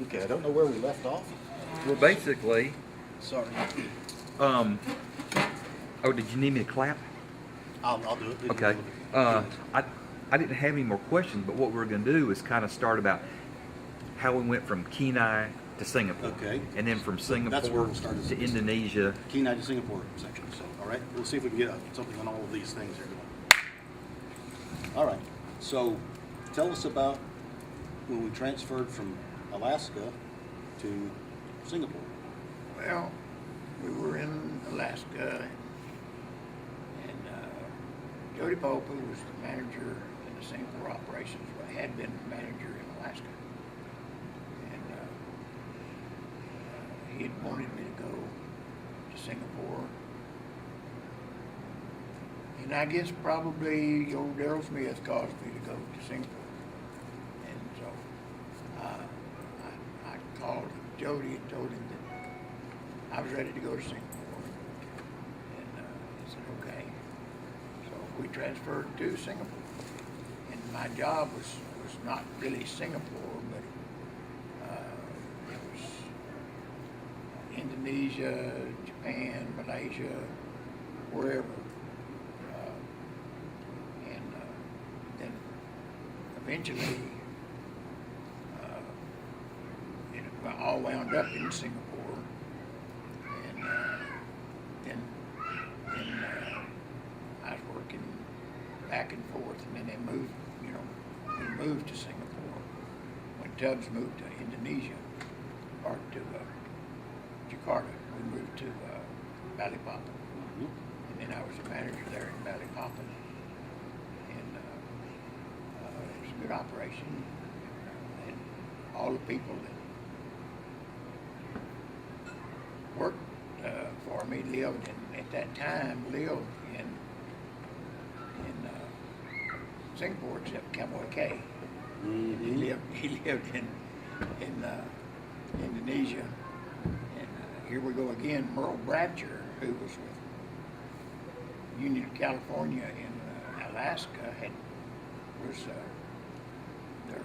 Okay, I don't know where we left off. Well, basically, Sorry. oh, did you need me to clap? I'll do it. Okay. I didn't have any more questions, but what we're going to do is kind of start about how we went from Kenai to Singapore. Okay. And then from That's where Singapore we'll start to Indonesia. Kenai to Singapore section. So, all right, we'll see if we can get something on all of these things here. All right. So, tell us about when we transferred from Alaska to Singapore. Well, we were in Alaska, and Jody Pope, who was the manager in the Singapore operations, had been the manager in Alaska. And he had wanted me to go to Singapore. And I guess probably old Daryl Smith caused me to go to Singapore. And so I called Jody and told him that I was ready to go to Singapore. And he said, okay. So we transferred to Singapore. And my job was not really Singapore, but it was Indonesia, Japan, Malaysia, wherever. Then eventually it all wound up in Singapore. And then I was working back and forth, and then they moved, we moved to Singapore. When Tubbs moved to Indonesia, or to Jakarta, we moved to Balikpapan. And then I was a manager there in Balikpapan. And it was a good operation. And all the people that worked for me lived at that time lived in Singapore, except Cowboy K. He lived in Indonesia. And here we go again. Merle Bratcher, who was with Union of California in Alaska, was their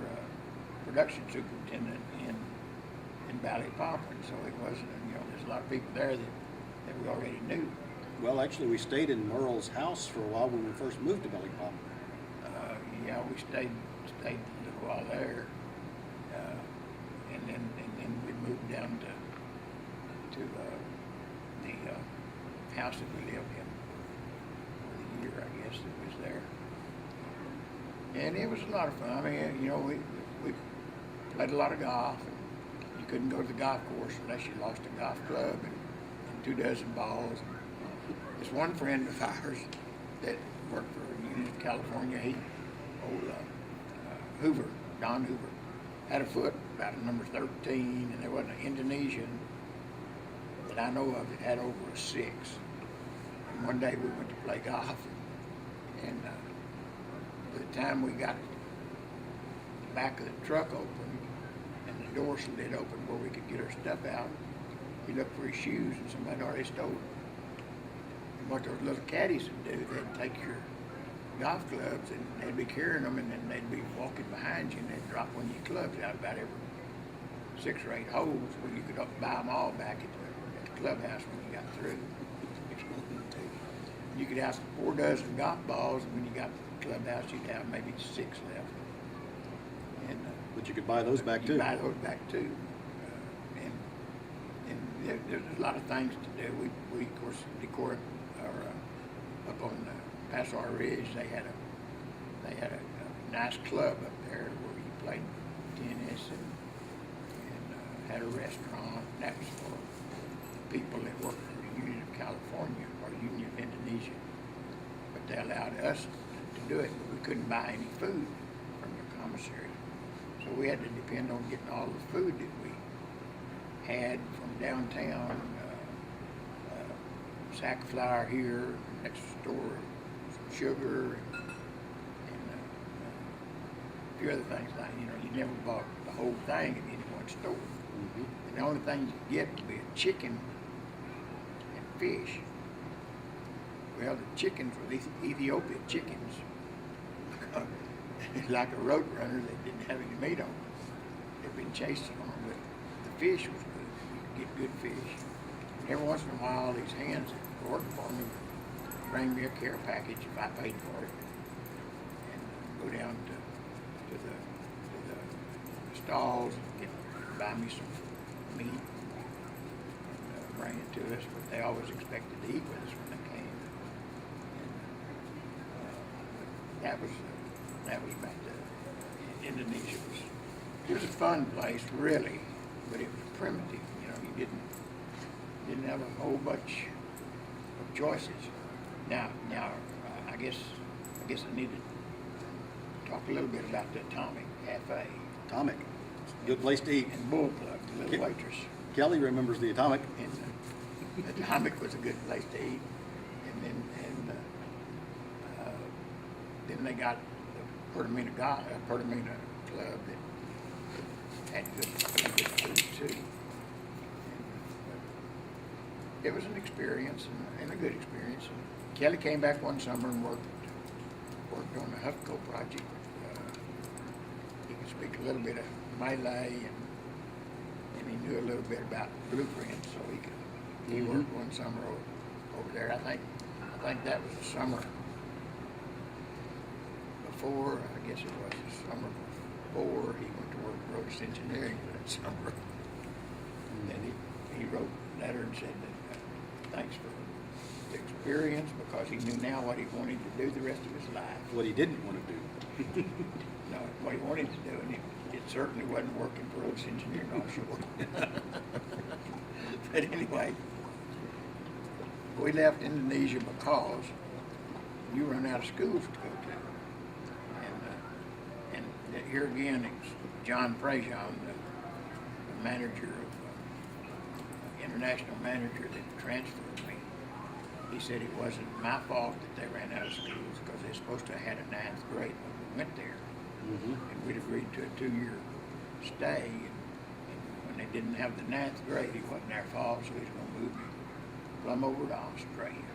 production superintendent in Balikpapan. So it wasn't, there's a lot of people there that we already knew. Well, actually, we stayed in Merle's house for a while when we first moved to Balikpapan. Yeah, we stayed a little while there, and then we moved down to the house that we lived in for the year, I guess, that was there. And it was a lot of fun. I mean, we played a lot of golf. And you couldn't go to the golf course unless you lost a golf club and 24 balls. This one friend of ours that worked for Union of California, Hoover, Don Hoover, had a foot about a number 13, and there wasn't an Indonesian that I know of that had over a 6. And one day we went to play golf, and by the time we got the back of the truck open and the door slid open where we could get our stuff out, he looked for his shoes, and somebody already stole them. And what those little caddies would do, they'd take your golf clubs and they'd be carrying them, and then they'd be walking behind you, and they'd drop one of your clubs out about every 6 or 8 holes where you could buy them all back at the clubhouse when you got through. You could have 4 dozen golf balls, and when you got to the clubhouse, you'd have maybe 6 left. And But you could buy those back too. You buy those back too. And there's a lot of things to do. We of course, up on Paso Ridge, they had a nice club up there where you played tennis and had a restaurant. That was for people that worked for the Union of California or Union of Indonesia. But they allowed us to do it, but we couldn't buy any food from the commissary. So we had to depend on getting all the food that we had from downtown, sack of flour here, next store, some sugar, and a few other things like, you never bought the whole thing in any one store. Mm-hmm. And the only thing you could get would be a chicken and fish. Well, the chickens were these Ethiopia chickens. Like a road runner that didn't have any meat on them. they've been chasing them, but the fish was good. You could get good fish. Every once in a while, these hands that were working for me would bring me a care package if I paid for it, and go down to the stalls and buy me some meat and bring it to us. But they always expected to eat with us when they came. And, that was back to Indonesia. It was a fun place, really, but it was primitive. You know, you didn't have a whole bunch of choices. Now, I guess I need to talk a little bit about the Atomic Cafe Atomic, good place to eat. and Bull Plug, the little waitress. Kelly remembers the Atomic. And the Atomic was a good place to eat. And then they got the Pertamina Club that had good food too. It was an experience and a good experience. And Kelly came back one summer and worked on the Huffco project. He could speak a little bit of Malay and he knew a little bit about blueprints, so he worked one summer over there. I think that was the summer before. I guess it was the summer before he went to work for Otis Engineering for that summer. And then he wrote a letter and said that thanks for the experience, because he knew now what he wanted to do the rest of his life. What he didn't want to do. No, what he wanted to do, and it certainly wasn't working for Otis Engineering offshore. But anyway, we left Indonesia because you run out of schools to go to. And here again, it's John Prejean, the manager of international manager that transferred me. He said it wasn't my fault that they ran out of schools, because they're supposed to have had a 9th grade when we went there. And we'd agreed to a 2-year stay. And when they didn't have the 9th grade, it wasn't their fault, so he's going to move me plumb over to Australia.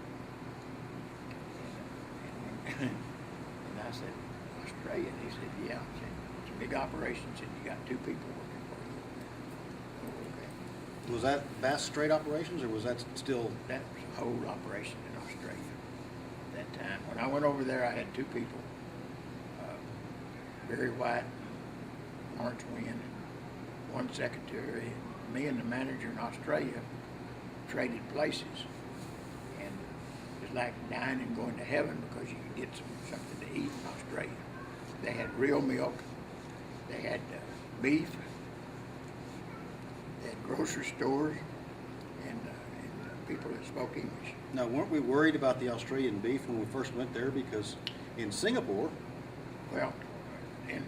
And I said, Australia? And he said, yeah. I said, it's a big operation. He said, you got 2 people working for you. Oh, okay. Was that Bass Strait operations, or was that still? That was a whole operation in Australia at that time. When I went over there, I had 2 people, Barry White and Lawrence Wynn, and 1 secretary. And me and the manager in Australia traded places. And it was like dying and going to heaven, because you could get something to eat in Australia. They had real milk. They had beef. They had grocery stores and people that spoke English. Now, weren't we worried about the Australian beef when we first went there? Because in Singapore, Well, in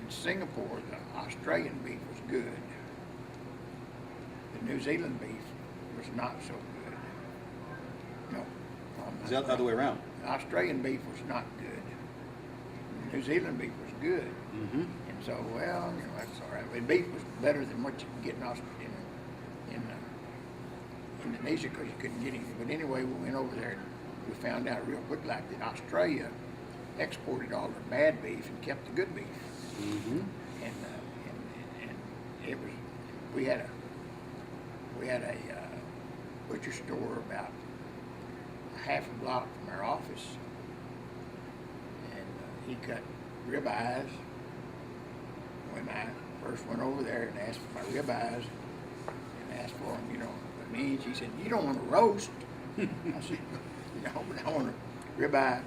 Singapore, the Australian beef was good. The New Zealand beef was not so good. No. is that the other way around? The Australian beef was not good. The New Zealand beef was good. Mm-hmm. And so, well, you know, that's all right. But beef was better than what you could get in Indonesia, because you couldn't get anything. But anyway, we went over there and we found out real quick like that Australia exported all the bad beef and kept the good beef. Mm-hmm. And it was, we had a butcher store about a half a block from our office, and he cut ribeyes. When I first went over there and asked for my ribeyes and asked for them, you know, the means, he said, "You don't want to roast." I said, "No, but I want a ribeye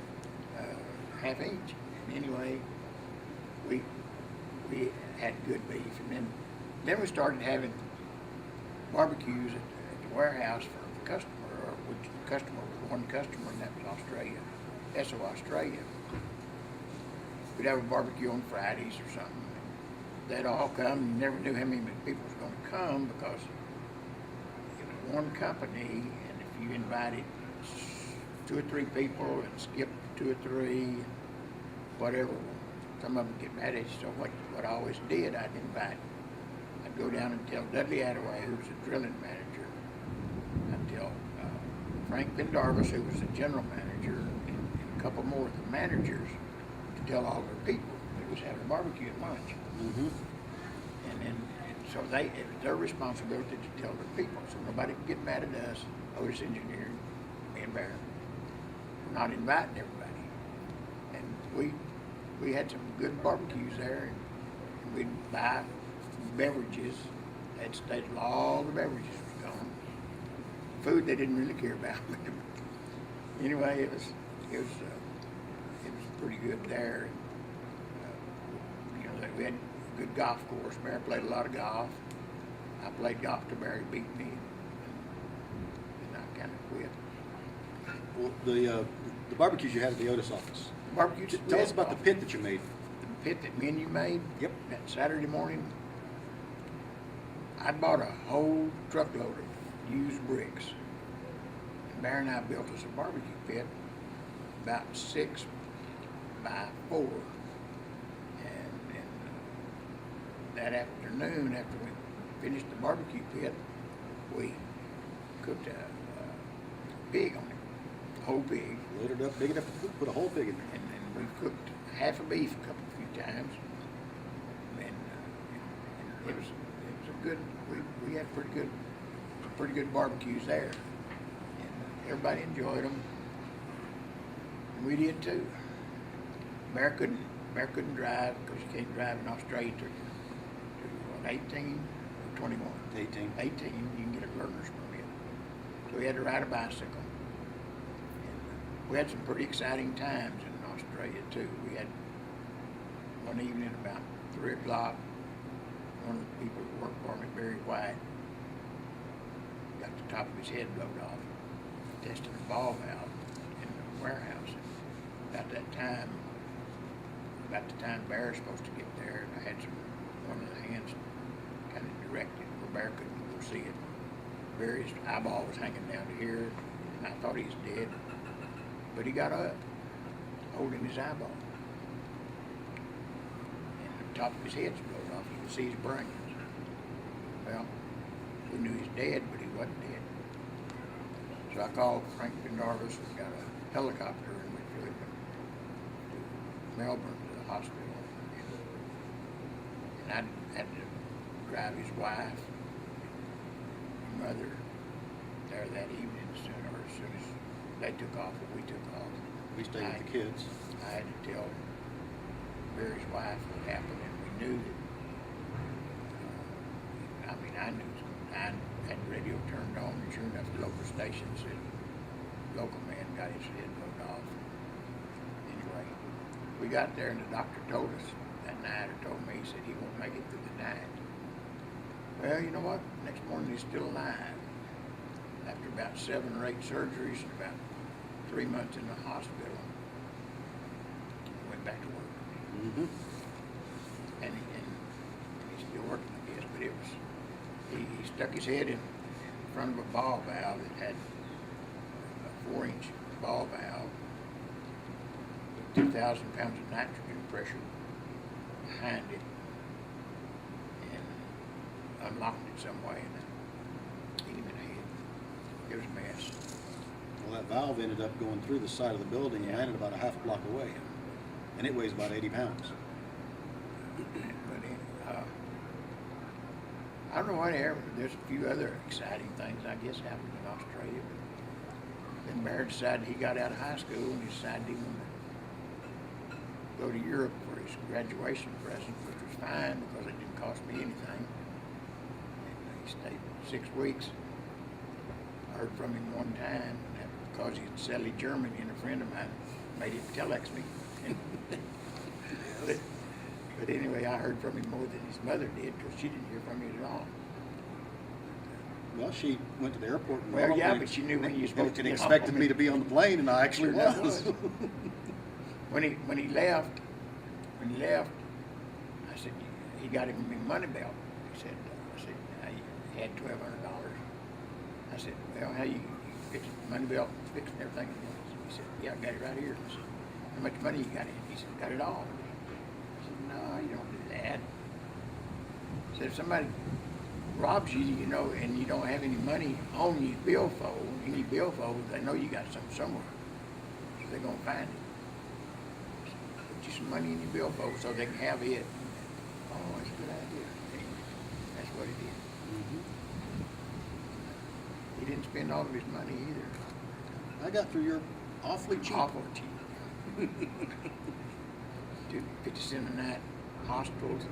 half inch." And anyway, we had good beef, and then we started having barbecues at the warehouse for the customer, which the customer was one customer, and that was Australia, Esso Australia. We'd have a barbecue on Fridays or something. They'd all come. You never knew how many people was going to come, because it was one company, and if you invited 2 or 3 people and skipped 2 or 3, whatever, some of them get mad at you. So what I always did, I'd go down and tell Dudley Attaway, who was the drilling manager. I'd tell Frank Pendarvis, who was the general manager, and a couple more of the managers, to tell all their people. They was having a barbecue at lunch. Mm-hmm. So it was their responsibility to tell their people, so nobody could get mad at us, Otis Engineering, me and Barry. We're not inviting everybody. And we had some good barbecues there, and we'd buy beverages. They'd stay till all the beverages was gone. Food they didn't really care about. Anyway, it was pretty good there. We had a good golf course. Barry played a lot of golf. I played golf till Barry beat me, and I kind of quit. Well, the barbecues you had at the Otis office. Barbecue. Tell us about the pit that you made. The pit that me and you made. Yep. That Saturday morning, I bought a whole truckload of used bricks. And Barry and I built us a barbecue pit about 6 by 4. And that afternoon, after we finished the barbecue pit, we cooked a pig on it, a whole pig. Loaded up big enough to put a whole pig in there. And we cooked half a beef a few times. And it was a good, we had pretty good barbecues there. And everybody enjoyed them. And we did too. Bear couldn't drive because you can't drive in Australia to 18 or 21. 18. 18, you can get a learner's permit. So we had to ride a bicycle. And we had some pretty exciting times in Australia too. We had one evening about 3 o'clock, one of the people who worked for me, Barry White, got the top of his head blowed off, testing a ball valve in the warehouse. About the time Bear was supposed to get there, and I had one of the hands kind of directed where Bear couldn't go see it. Barry's eyeball was hanging down to here, and I thought he was dead, but he got up, holding his eyeball. And the top of his head's blown off. You could see his brains. Well, we knew he was dead, but he wasn't dead. So I called Frank Pendarvis and got a helicopter, and we flew him to Melbourne to the hospital. And I had to drive his wife and mother there that evening as soon as they took off or we took off. We stayed with the kids. I had to tell Barry's wife what happened, and we knew that, I knew, I had the radio turned on, and sure enough, the local station said, local man got his head blown off. Anyway, we got there, and the doctor told us that night, or told me, he said he won't make it through the night. Well, you know what? Next morning, he's still alive. After about 7 or 8 surgeries and about 3 months in the hospital, he went back to work. Mm-hmm. And he's still working, I guess, but it was, he stuck his head in front of a ball valve that had a 4-inch ball valve with 2,000 pounds of nitrogen pressure behind it, and unlocked it some way, and hit him in the head. It was a mess. Well, that valve ended up going through the side of the building and landed about a half block away. And it weighs about 80 pounds. But I don't know what happened. There's a few other exciting things, I guess, happened in Australia. Then Barry decided he got out of high school and he decided he wanted to go to Europe for his graduation present, which was fine because it didn't cost me anything. And he stayed 6 weeks. I heard from him one time, and because he's in Selly, Germany, and a friend of mine made him telex me. But anyway, I heard from him more than his mother did because she didn't hear from him at all. Well, she went to the airport and Well, yeah, but she knew when you were supposed to and get expected home. me to be on the plane, and I actually Sure was. When he left, I said, he got him a money belt. I said, he had $1,200. I said, well, how you fix the money belt, fixing everything? He said, yeah, I got it right here. I said, how much money you got in? He said, got it all. I said, no, you don't do that. I said, if somebody robs you, you know, and you don't have any money on your billfold, they know you got something somewhere. So they're going to find it. Put you some money in your billfold so they can have it. Oh, that's a good idea. what he did. Mhm. He didn't spend all of his money either. I got through your awfully cheap. Awful cheap. Dude, 50 cents a night, hospitals,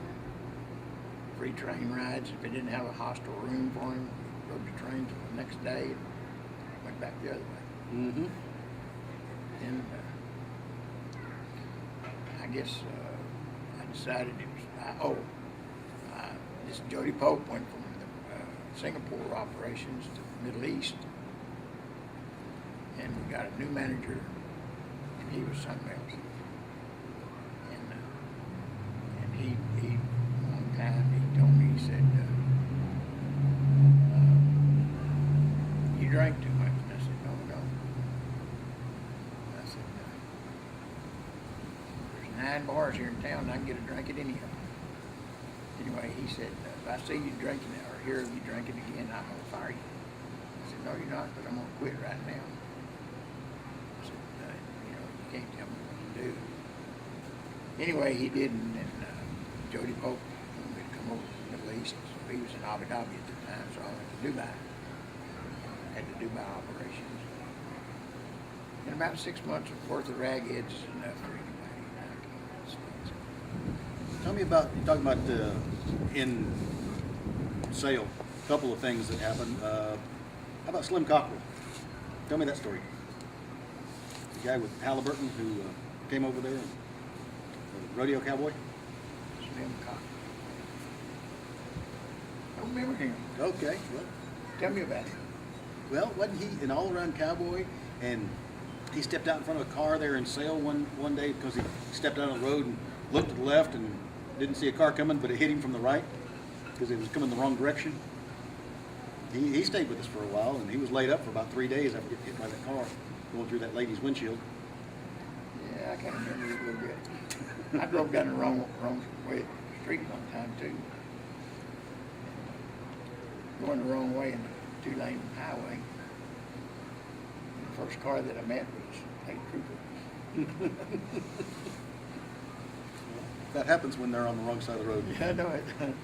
free train rides. If they didn't have a hostel room for him, he rode the train till the next day and went back the other way. Mm-hmm. And I guess I decided it was, this Jody Pope went from the Singapore operations to the Middle East. And we got a new manager, and he was something else. And he one time, he told me, he said, you drank too much. And I said, no, I don't. I said, there's 9 bars here in town, and I can get a drink at any of them. Anyway, he said, if I see you drinking or hear of you drinking again, I'm going to fire you. I said, no, you're not, but I'm going to quit right now. I said, you can't tell me what to do. Anyway, he didn't, and Jody Pope wanted me to come over to the Middle East. So he was in Abu Dhabi at the time, so I went to Dubai. I had the Dubai operations. And about 6 months worth of raggeds is enough for anybody. Tell me about, you talking about in sale, a couple of things that happened. How about Slim Cockrell? Tell me that story. The guy with Halliburton who came over there, rodeo cowboy. Slim Cock. I don't remember him. Okay, well, Tell me about him. well, wasn't he an all-around cowboy? And he stepped out in front of a car there in Sale one day because he stepped out on the road and looked to the left and didn't see a car coming, but it hit him from the right because it was coming the wrong direction. He stayed with us for a while, and he was laid up for about 3 days after getting hit by that car going through that lady's windshield. Yeah, I can't remember it a little bit. I drove down the wrong way of the street one time too. Going the wrong way in the 2-lane highway. And the first car that I met was a state trooper. That happens when they're on the wrong side of the road. Yeah, I know it. And,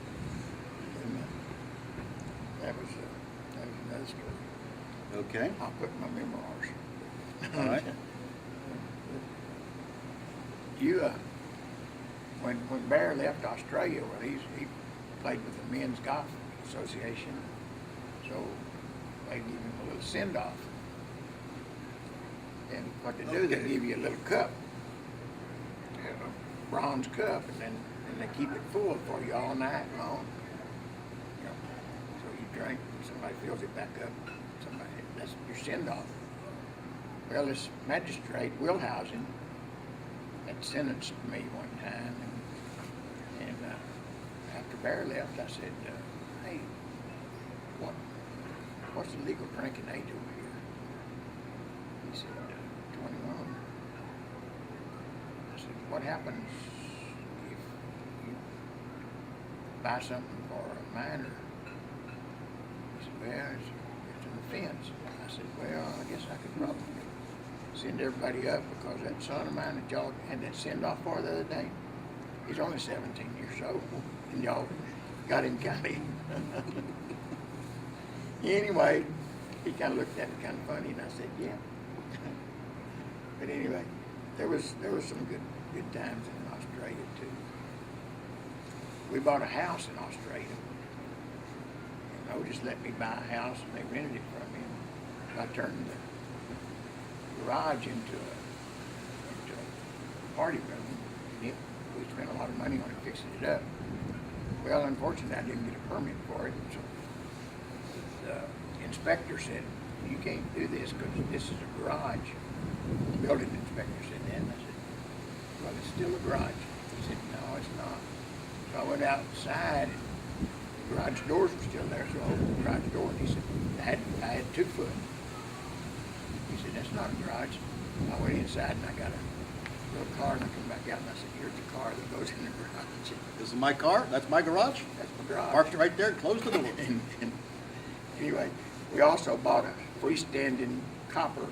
that was another story. Okay. I'll put in my memoirs. All right. You, when Bear left Australia, well, he played with the Men's Golf Association, so they give him a little send-off. And what they do, they give you a little cup, a bronze cup, and they keep it full for you all night long. So you drink, and somebody fills it back up. That's your send-off. Well, this magistrate, Wilhausen, had sentenced me one time, and after Bear left, I said, hey, what's the legal drinking age over here? He said, 21. I said, what happens if you buy something for a minor? He said, well, it's an offense. I said, well, I guess I could probably send everybody up because that son of mine that y'all had that send-off for the other day, he's only 17 years old, and y'all got him kind of... Anyway, he kind of looked at me kind of funny, and I said, yeah. But anyway, there was some good times in Australia, too. We bought a house in Australia, and Otis let me buy a house, and they rented it from me. I turned the garage into a party room. We spent a lot of money on it fixing it up. Well, unfortunately, I didn't get a permit for it, so the inspector said, you can't do this because this is a garage. The building inspector said that, and I said, well, it's still a garage. He said, no, it's not. So I went outside, and the garage doors were still there, so I opened the garage door, and he said, I had 2 foot. He said, that's not a garage. I went inside and I got a little car and I come back out and I said, here's the car that goes in the garage. This is my car? That's my garage? That's my garage. Parked right there, closed the door. and anyway, we also bought a freestanding copper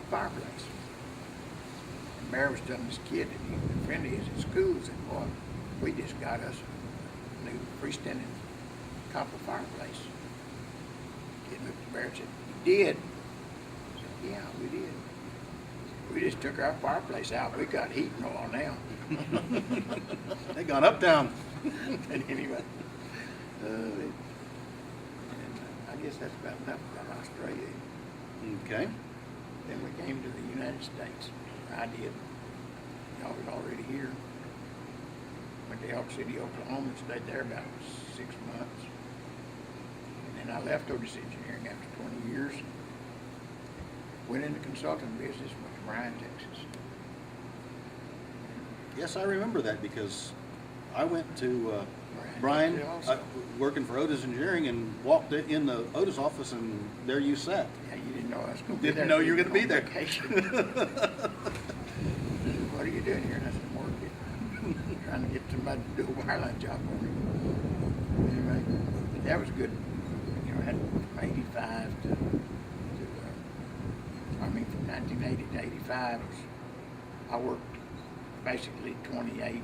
fireplace. And Mary was telling this kid that a friend of his at school said, boy, we just got us a new freestanding copper fireplace. Kid looked at the bear and said, "You did?" I said, "Yeah, we did. We just took our fireplace out. We got heat and all now." They gone uptown. But anyway, and I guess that's about enough about Australia. Okay. Then we came to the United States. I did. Y'all was already here. Went to Elk City, Oklahoma, and stayed there about 6 months. And then I left Otis Engineering after 20 years. Went into consulting business, went to Bryan, Texas. Yes, I remember that because I went to Bryan, Brian, Texas also. working for Otis Engineering, and walked in the Otis office, and there you sat. Yeah, you didn't know I was going to be there. Didn't know you were going to be on there. Vacation. What are you doing here? And I said, "I'm working. Trying to get somebody to do a wireline job for me." Anyway, but that was good. You know, I had from 85 to from 1980 to 85, I worked basically 28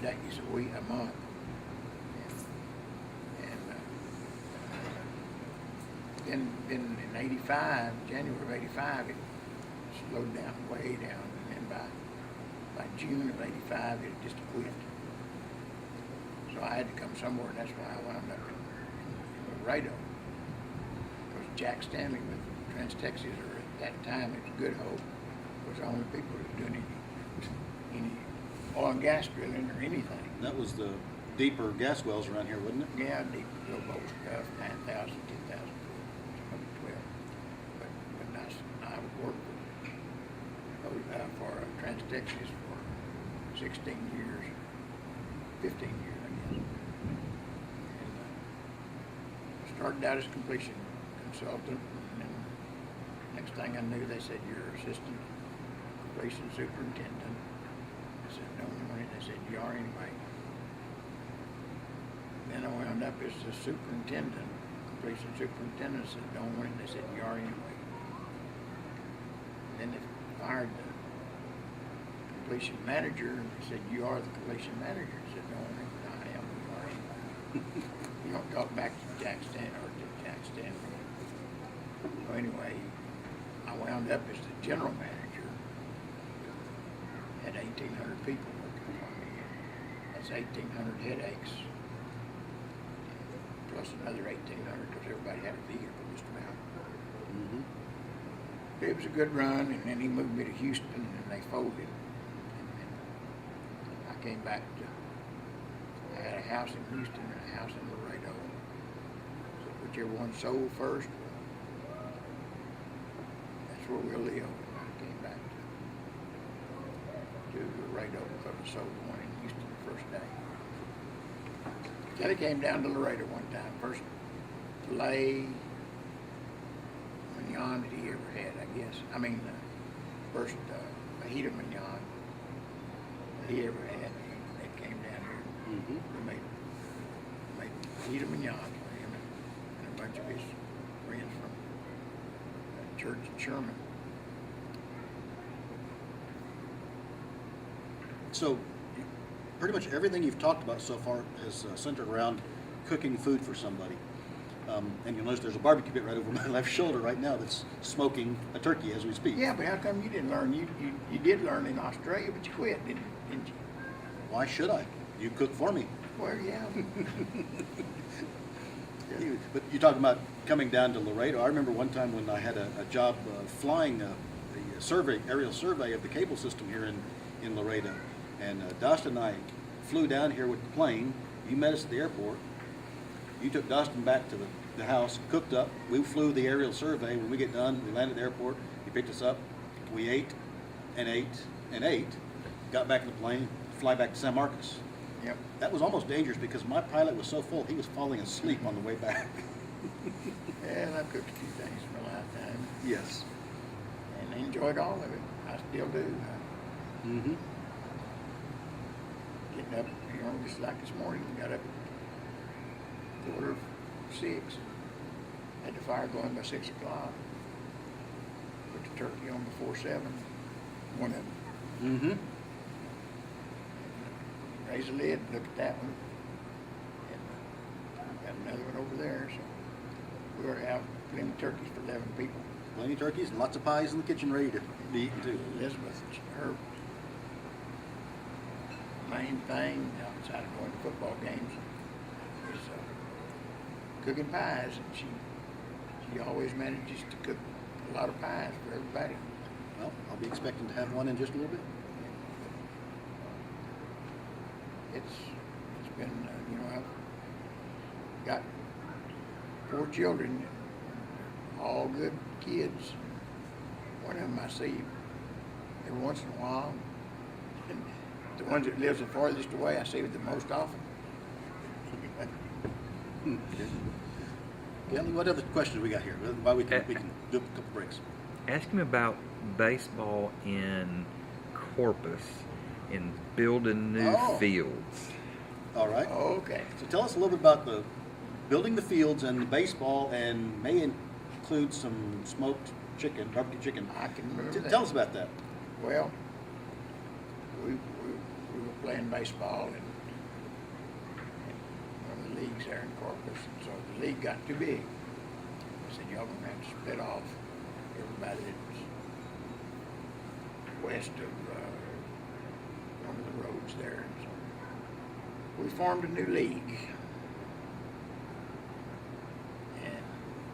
days a month. And then in 85, January of 85, it slowed down, way down. And then by June of 85, it just quit. So I had to come somewhere, and that's why I wound up in Laredo. Because Jack Stanley with Trans Texas, or at that time it was Good Hope, was the only people that were doing any oil and gas drilling or anything. That was the deeper gas wells around here, wasn't it? Yeah, deep rowboat stuff, 9,000, 10,000 foot, 12. But I worked for Trans Texas for 16 years, 15 years, I guess. And started out as completion consultant, and then next thing I knew, they said, "You're assistant completion superintendent." I said, "No, they said, "You are anyway." Then I wound up as the superintendent, completion superintendent. I said, "Don't win." They said, "You are anyway." Then they fired the completion manager, and they said, "You are the completion manager." I said, "Don't win." "I am. You are anyway." You don't talk back to Jack Stanley or to Jack Stanley. So anyway, I wound up as the general manager. Had 1,800 people working for me. That's 1,800 headaches. Plus another 1,800 because everybody had a vehicle just about. Mm-hmm. It was a good run, and then he moved me to Houston, and they folded. And I came back to, I had a house in Houston and a house in Laredo. So whichever one sold first, that's where we'll live. And I came back to Laredo because I sold the one in Houston the first day. Kelly came down to Laredo one time, first filet mignon that he ever had, I guess. I mean, first fajita mignon that he ever had. They came down here. Mm-hmm. We made fajita mignon for him and a bunch of his friends from church in Sherman. So, pretty much everything you've talked about so far is centered around cooking food for somebody. And you'll notice there's a barbecue pit right over my left shoulder right now that's smoking a turkey as we speak. Yeah, but how come you didn't learn? You did learn in Australia, but you quit, didn't you? Why should I? You cook for me. Well, yeah. But you're talking about coming down to Laredo. I remember one time when I had a job flying the aerial survey of the cable system here in Laredo. And Dustin and I flew down here with the plane. You met us at the airport. You took Dustin back to the house, cooked up. We flew the aerial survey. When we get done, we landed at the airport. You picked us up. We ate and ate and ate. Got back in the plane, fly back to San Marcos. Yep. That was almost dangerous because my pilot was so full, he was falling asleep on the way back. And I've cooked a few things in my lifetime, Yes. and I enjoyed all of it. I still do. Mm-hmm. Getting up, just like this morning, got up at 5:45. Had the fire going by 6 o'clock. Put the turkey on before 7. One of them. Mm-hmm. Raise the lid, look at that one. And got another one over there, so we already have plenty of turkeys for 11 people. Plenty of turkeys and lots of pies in the kitchen ready to be eaten too. Elizabeth, her main thing outside of going to football games is cooking pies, and she always manages to cook a lot of pies for everybody. Well, I'll be expecting to have one in just a little bit. It's been, I've got 4 children, all good kids. One of them I see every once in a while. And the ones that lives the farthest away, I see the most often. Okay. Kelly, what other questions we got here? Why we can do a couple breaks. Ask him about baseball in Corpus and building new fields. All right. Okay. So tell us a little bit about the building the fields and the baseball, and may include some smoked chicken, barbecue chicken. I can remember that. Tell us about that. Well, we were playing baseball in one of the leagues there in Corpus, and so the league got too big. I said, y'all gonna have to split off everybody that was west of one of the roads there. And so we formed a new league. And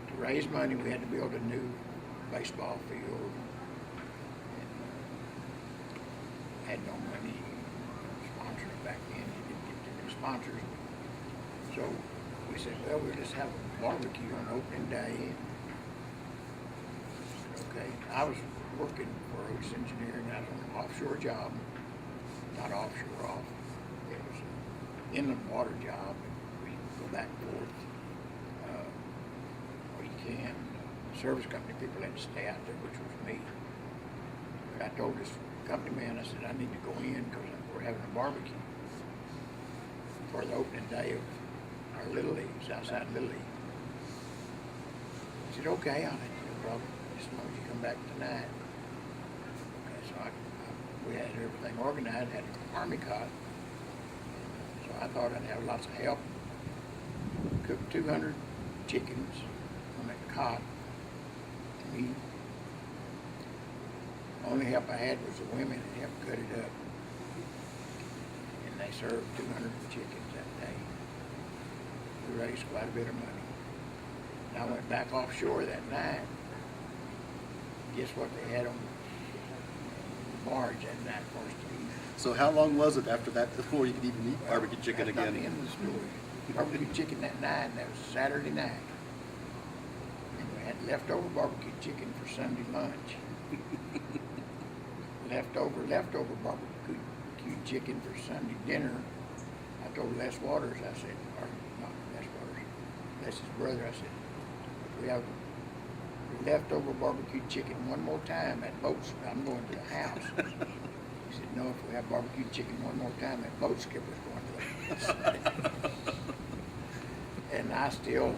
to raise money, we had to build a new baseball field. And had no money sponsors back then. You didn't get too many sponsors. So we said, well, we'll just have a barbecue on opening day. Okay, I was working for Otis Engineering. I was on an offshore job, not offshore off. It was an inland water job. We go back and forth. Well, you can. The service company people had to stay out there, which was me. But I told this company man, I said, I need to go in because we're having a barbecue for the opening day of our Little Leagues, outside Little League. He said, okay, I'll let you no problem, as long as you come back tonight. Okay, so we had everything organized, had an army cot. So I thought I'd have lots of help. Cooked 200 chickens on that cot. Me. Only help I had was the women that helped cut it up. And they served 200 chickens that day. We raised quite a bit of money. And I went back offshore that night. Guess what they had on the barge that night for us to eat? So how long was it after that before you could even eat barbecue chicken That's again? not the end of the story. Barbecue chicken that night, and that was Saturday night. And we had leftover barbecue chicken for Sunday lunch. leftover barbecue chicken for Sunday dinner. I told Les Waters, I said, or not Les Waters, Les's brother, I said, if we have leftover barbecue chicken one more time at boats, I'm going to the house. He said, no, if we have barbecue chicken one more time, that boat skipper's going to the house. And I still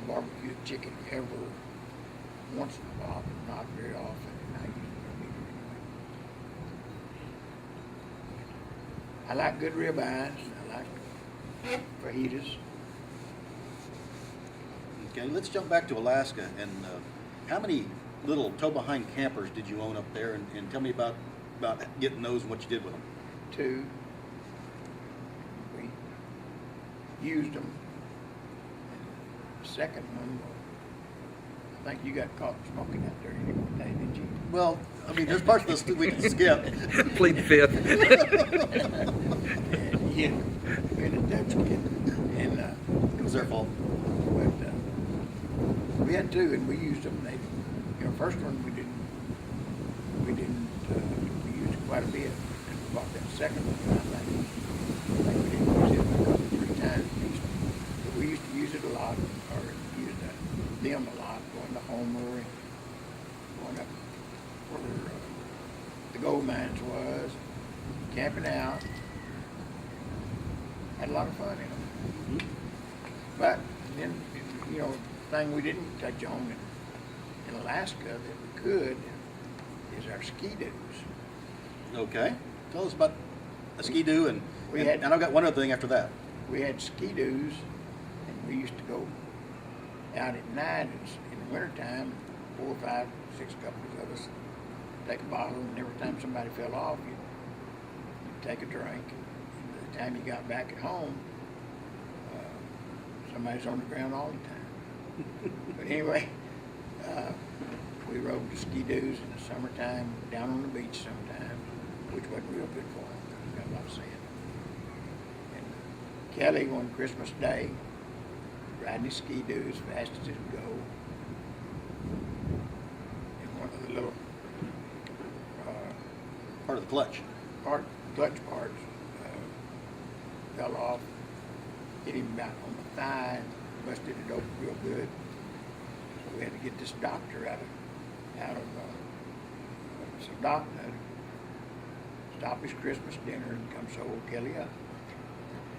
barbecue chicken every once in a while, but not very often. And I usually don't eat it anyway. I like good ribeyes. I like fajitas. Okay, let's jump back to Alaska. And how many little tow-behind campers did you own up there? And tell me about getting those and what you did with them. 2. We used them. The second one, I think you got caught smoking out there one day, didn't you? Well, I mean, there's parts of this that we can skip. Plead the fifth. And yeah, been a Dutch kid. And It was their fault. but we had 2, and we used them. First one we used it quite a bit. And we bought that second one, I think we didn't use it a couple, 3 times at least. But we used to use it a lot, or use them a lot, going to Homer and going up where the gold mines was, camping out. Had a lot of fun in them. But then, the thing we didn't touch on in Alaska that we could is our ski-doos. Okay. Tell us about a ski-doo, and We had- I've got one other thing after that. we had ski-doos, and we used to go out at night in the wintertime, 4, 5, 6 couples of us, take a bottle, and every time somebody fell off, you'd take a drink. And by the time you got back at home, somebody's on the ground all the time. But anyway, we rode the ski-doos in the summertime, down on the beach sometimes, which wasn't real good for them, because we got a lot of sand. And Kelly, on Christmas Day, riding his ski-doos fast as it would go, and one of the little Part of the clutch. clutch parts fell off, hit him about on the thigh, busted it open real good. So we had to get this doctor out of some doctor, stop his Christmas dinner and come sew Kelly up.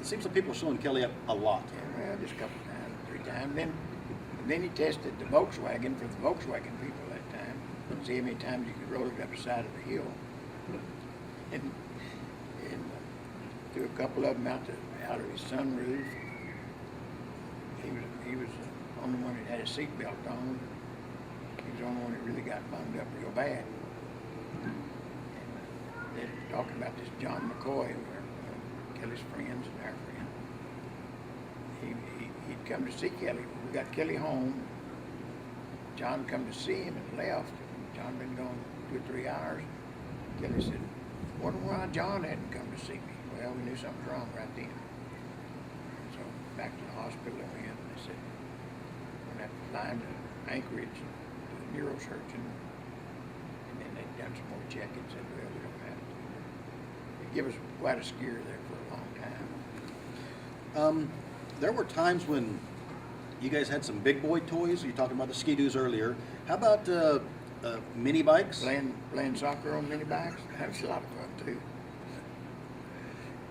It seems like people are showing Kelly up a lot. Yeah, well, just a couple times, 3 times. Then he tested the Volkswagen for the Volkswagen people that time, see how many times you could roll it up the side of the hill. And threw a couple of them out of his sunroof. He was the only one that had a seatbelt on. He was the only one that really got bunged up real bad. And they're talking about this John McCoy, Kelly's friends and our friend. He'd come to see Kelly. We got Kelly home. John come to see him and left. John been gone 2 or 3 hours. Kelly said, "Wonder why John hadn't come to see me." Well, we knew something was wrong right then. So back to the hospital we went, and they said, we're going to have to fly him to Anchorage to a neurosurgeon. And then they'd done some more checking and said, well, we don't have to. It gave us quite a scare there for a long time. There were times when you guys had some big boy toys. You were talking about the ski-doos earlier. How about mini bikes? Playing soccer on mini bikes, that was a lot of fun too.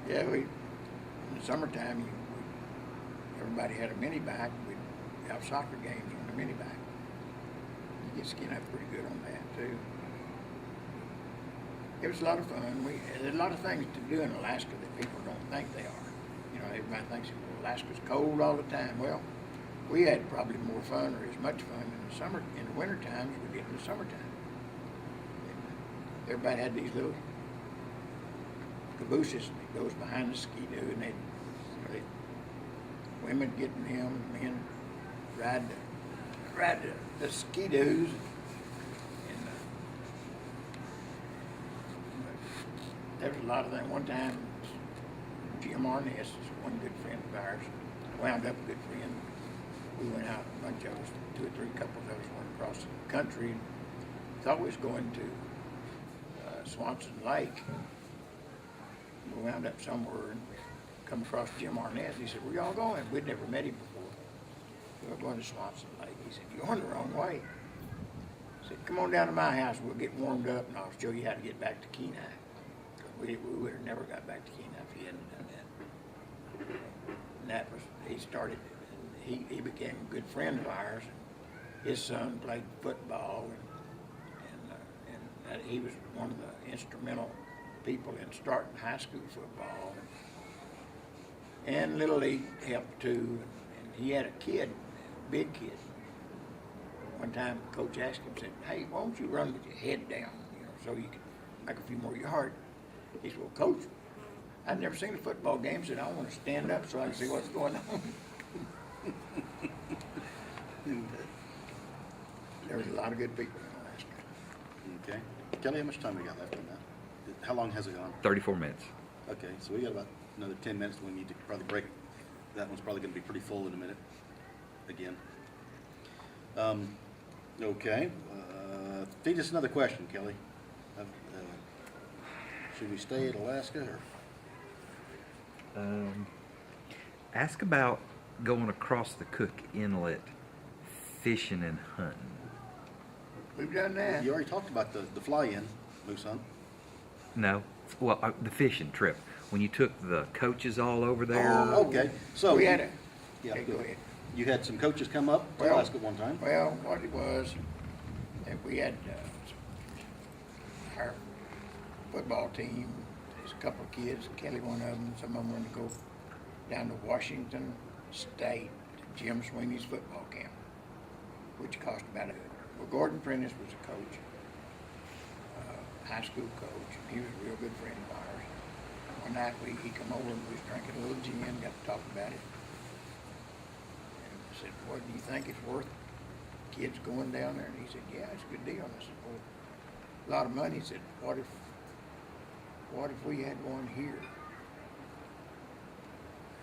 Yeah, in the summertime, everybody had a mini bike. We'd have soccer games on the mini bike. You get skinned up pretty good on that too. It was a lot of fun. There's a lot of things to do in Alaska that people don't think they are. You know, everybody thinks Alaska's cold all the time. Well, we had probably more fun or as much fun in the winter times as we did in the summertime. Everybody had these little cabooses that goes behind the ski-doo, and women get in them, men ride the ski-doos. And there was a lot of things. One time, Jim Arness is one good friend of ours, wound up a good friend. We went out, a bunch of us, 2 or 3 couples of us went across the country, and thought we was going to Swanson Lake. We wound up somewhere and come across Jim Arnett. He said, "Where y'all going?" We'd never met him before. We were going to Swanson Lake. He said, "You're going the wrong way." I said, "Come on down to my house. We'll get warmed up and I'll show you how to get back to Kenai." We would have never got back to Kenai if he hadn't done that. And that was, he started, he became a good friend of ours. His son played football, and he was one of the instrumental people in starting high school football. And Little League helped too. And he had a kid, a big kid. One time, Coach asked him, said, "Hey, why don't you run with your head down, so you can make a few more yards?" He said, "Well, Coach, I've never seen a football game," said, "I want to stand up so I can see what's going on." There was a lot of good people in Alaska. Okay. Kelly, how much time we got left on that? How long has it gone? 34 minutes. Okay, so we got about another 10 minutes. We need to probably break. That one's probably going to be pretty full in a minute. Again. Okay. Feed us another question, Kelly. Should we stay at Alaska or? Ask about going across the Cook Inlet, fishing and hunting. We've done that. You already talked about the fly-in moose hunt. No, well, the fishing trip. When you took the coaches all over there. Oh, okay. So We had a, yeah, okay, go ahead. You had some coaches come up to Well- Alaska one time. Well, what it was, that we had our football team, there's a couple of kids, Kelly one of them, some of them wanted to go down to Washington State to Jim Sweeney's football camp, which cost about well, Gordon Prentice was a coach, high school coach, and he was a real good friend of ours. One night he come over and we was drinking a little gin, got to talk about it. And I said, "What do you think it's worth? Kids going down there?" And he said, "Yeah, it's a good deal." And I said, "Well, a lot of money." He said, what if we had one here?"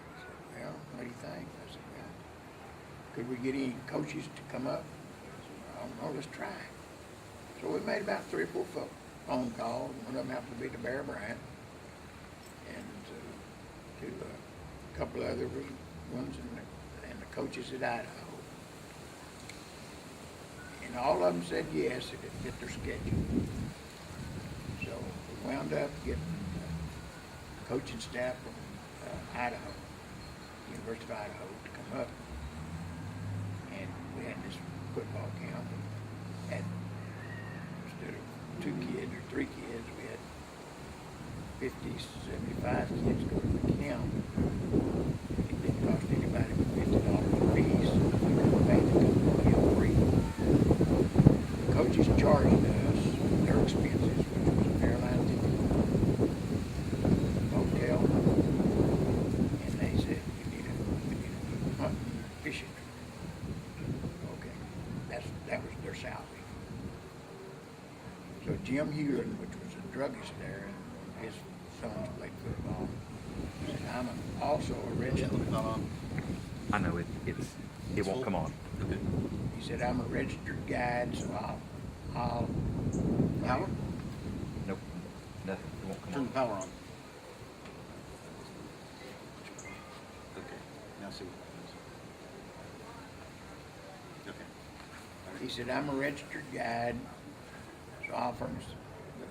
I said, "Well, what do you think?" I said, "Well, could we get any coaches to come up?" I said, "I don't know, let's try." So we made about 3 or 4 phone calls. One of them happened to be to Bear Bryant, and to a couple other ones, and the coaches at Idaho. And all of them said yes if it fit their schedule. So we wound up getting coaching staff from Idaho, University of Idaho, to come up. And we had this football camp. And had, instead of 2 kids or 3 kids, we had 50, 75 kids go to the camp. It didn't cost anybody but $50 a piece. We could pay to come to the camp free. The coaches charged us their expenses, which was an airline ticket, hotel, and they said we need a hunting and fishing trip. Okay, that was their salary. So Jim Hewlin, which was a druggist there, and his sons played football, said, "I'm also a registered." I know it won't come on. Okay. He said, "I'm a registered guide, so I'll Power? Nope, nothing. It won't come Turn on. the power on. Okay, now see what happens. Okay. He said, "I'm a registered guide, so I'll furnish the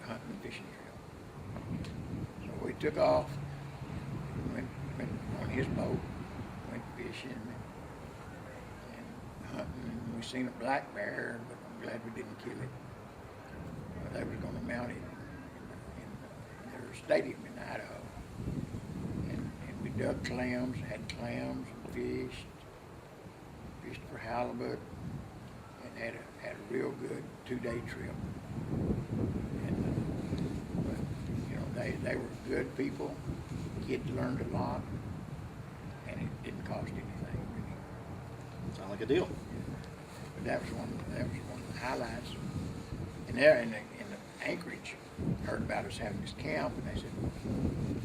hunting and fishing trip." So we took off, went on his boat, went fishing and hunting. We seen a black bear, but I'm glad we didn't kill it. They was going to mount it in their stadium in Idaho. And we dug clams, had clams, and fished for halibut, and had a real good 2-day trip. And but, they were good people. Kids learned a lot, and it didn't cost anything really. Sound like a deal. But that was one of the highlights. And there in the Anchorage, heard about us having this camp, and they said,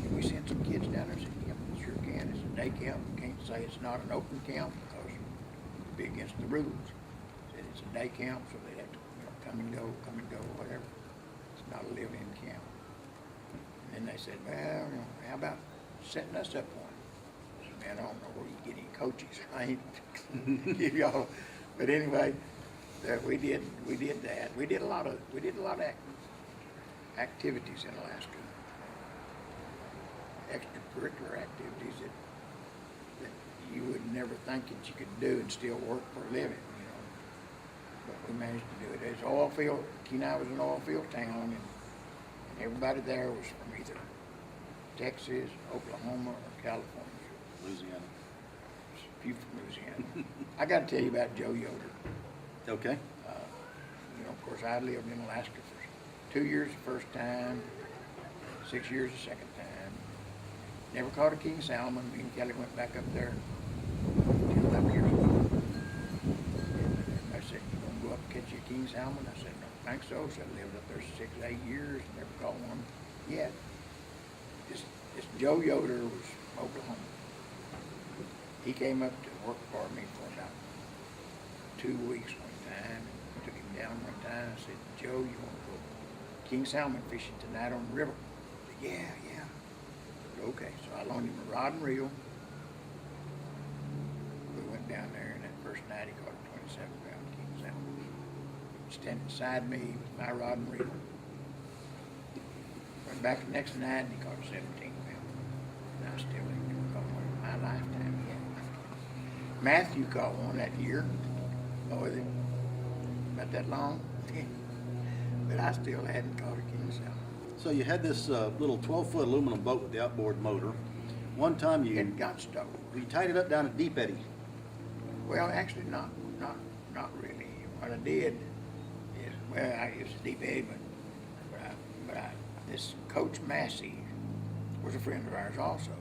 "Can we send some kids down there?" I said, "Yep, sure can. It's a day camp. We can't say it's not an open camp because it'd be against the rules." I said, "It's a day camp, so they have to come and go, whatever. It's not a live-in camp." And then they said, "Well, how about setting us up one?" I said, "Man, I don't know where you get any coaches. I ain't give y'all." But anyway, we did that. We did a lot of activities in Alaska, extracurricular activities that you would never think that you could do and still work for a living, But we managed to do it. It's oil field. Kenai was an oil field town, and everybody there was from either Texas, Oklahoma, or California. Louisiana. A few from Louisiana. I got to tell you about Joe Yoder. Okay. Of course, I lived in Alaska for 2 years the first time, 6 years the second time. Never caught a king salmon. Me and Kelly went back up there 10, 11 years ago. And I said, "You gonna go up and catch a king salmon?" I said, "No, think so." So I lived up there 6, 8 years, never caught one yet. This Joe Yoder was from Oklahoma. He came up to work for me for about 2 weeks one time. Took him down one time. I said, "Joe, you want to go king salmon fishing tonight on the river?" He said, "Yeah. I said, "Okay." So I loaned him a rod and reel. We went down there, and that first night he caught a 27-pound king salmon. He was standing beside me with my rod and reel. Went back the next night, and he caught a 17-pound. And I still ain't never caught one in my lifetime yet. Matthew caught one that year. Oh, is it about that long? But I still hadn't caught a king salmon. So you had this little 12-foot aluminum boat with the outboard motor. one time It got stowed. we tied it up down at Deep Eddy. Well, actually, not really. What I did is, well, I used to deep egg, but this Coach Massey was a friend of ours also.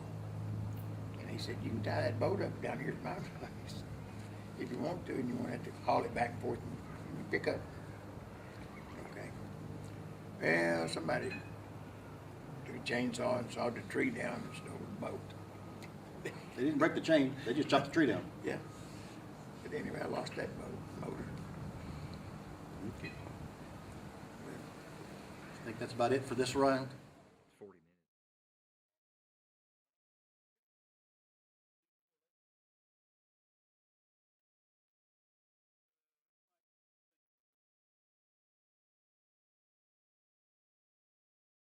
And he said, you can tie that boat up down here at my place if you want to, and you won't have to haul it back and forth and pick up. Okay. Well, somebody took a chainsaw and sawed the tree down and stole the boat. They didn't break the chain, they just chopped the tree down. Yeah. But anyway, I lost that motor. I think that's about it for this round.